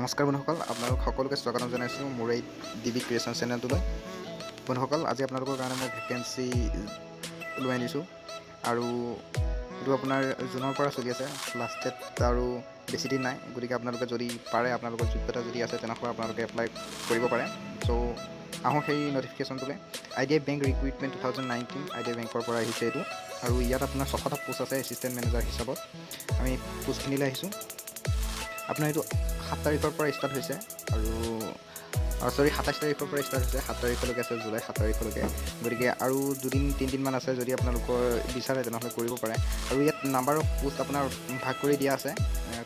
নমস্কাৰ বন্ধুসকল, আপোনালোক সকলোকে স্বাগতম জনাইছোঁ মোৰ এই ডিবি ক্ৰিয়েশ্যন চেনেলটোলৈ। বন্ধুসকল, আজি আপোনালোকৰ কাৰণে মই ভেকেঞ্চি লৈ আনিছোঁ আৰু এইটো আপোনাৰ জুনৰ পৰা চলি আছে। লাষ্ট ডেট আৰু বেছি দিন নাই, গতিকে আপোনালোকে যদি পাৰে, আপোনালোকৰ যোগ্যতা যদি আছে তেনেহ'লে আপোনালোকে এপ্লাই কৰিব পাৰে। চ' আহোঁ সেই নটিফিকেশ্যনটোলৈ। IDI বেংক ৰিক্ৰুইটমেণ্ট 2019 IDI বেংকৰ পৰা আহিছে এইটো, আৰু ইয়াত আপোনাৰ 6টা পোষ্ট আছে এছিষ্টেণ্ট মেনেজাৰ হিচাপত। আমি পোষ্টখিনিলৈ আহিছোঁ। আপোনাৰ এইটো 7 তাৰিখৰ পৰা ষ্টাৰ্ট হৈছে আৰু 27 তাৰিখৰ পৰা ষ্টাৰ্ট হৈছে, 7 তাৰিখলৈকে আছে, জুলাই 7 তাৰিখলৈকে। গতিকে আৰু 2-3 দিনমান আছে, যদি আপোনালোকৰ বিচাৰে তেনেহ'লে কৰিব পাৰে। আৰু ইয়াত নাম্বাৰ অফ পোষ্ট আপোনাৰ ভাগ কৰি দিয়া আছে।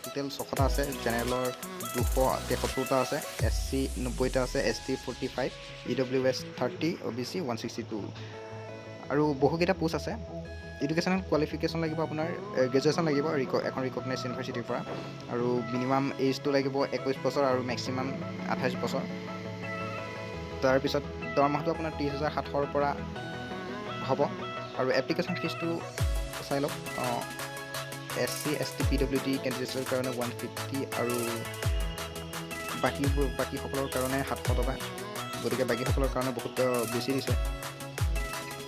টোটেল 6টা আছে। জেনেৰেলৰ 273টা আছে, SC 90টা আছে, ST 45, EWS 30, OBC 162 আৰু বহুকেইটা পোষ্ট আছে। এডুকেশ্যনেল কোৱালিফিকেশ্যন লাগিব আপোনাৰ, গ্ৰেজুৱেশ্যন লাগিব এখন ৰিকগনাইজ ইউনিভাৰ্চিটিৰ পৰা, আৰু মিনিমাম এইজটো লাগিব 21 বছৰ আৰু মেক্সিমাম 28 বছৰ। তাৰপিছত দৰমহাটো আপোনাৰ 30,700ৰ পৰা হ'ব। আৰু এপ্লিকেশ্যন ফিজটো চাই লওক। SC ST PWD কেণ্ডিডেটছৰ কাৰণে 150 আৰু বাকীসকলৰ কাৰণে 700 টকা। গতিকে বাকীসকলৰ কাৰণে বহুত বেছি দিছে।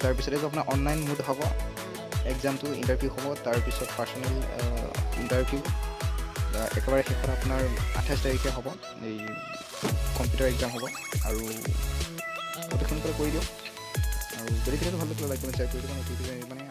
তাৰপিছত এইটো আপোনাৰ অনলাইন মোড হ'ব। এক্সামটো ইণ্টাৰভিউ হ'ব, তাৰপিছত পাৰ্চনেল ইণ্টাৰভিউ একেবাৰে শেষত আপোনাৰ 28 তাৰিখে হ'ব। এই কম্পিউটাৰ এক্সাম হ'ব, আৰু অতি সোনকালে কৰি দিয়ক। আৰু যদি ভিডিঅ'টো ভাল লাগিলে লাইক কমেণ্ট শ্বেয়াৰ কৰি দিব, মানে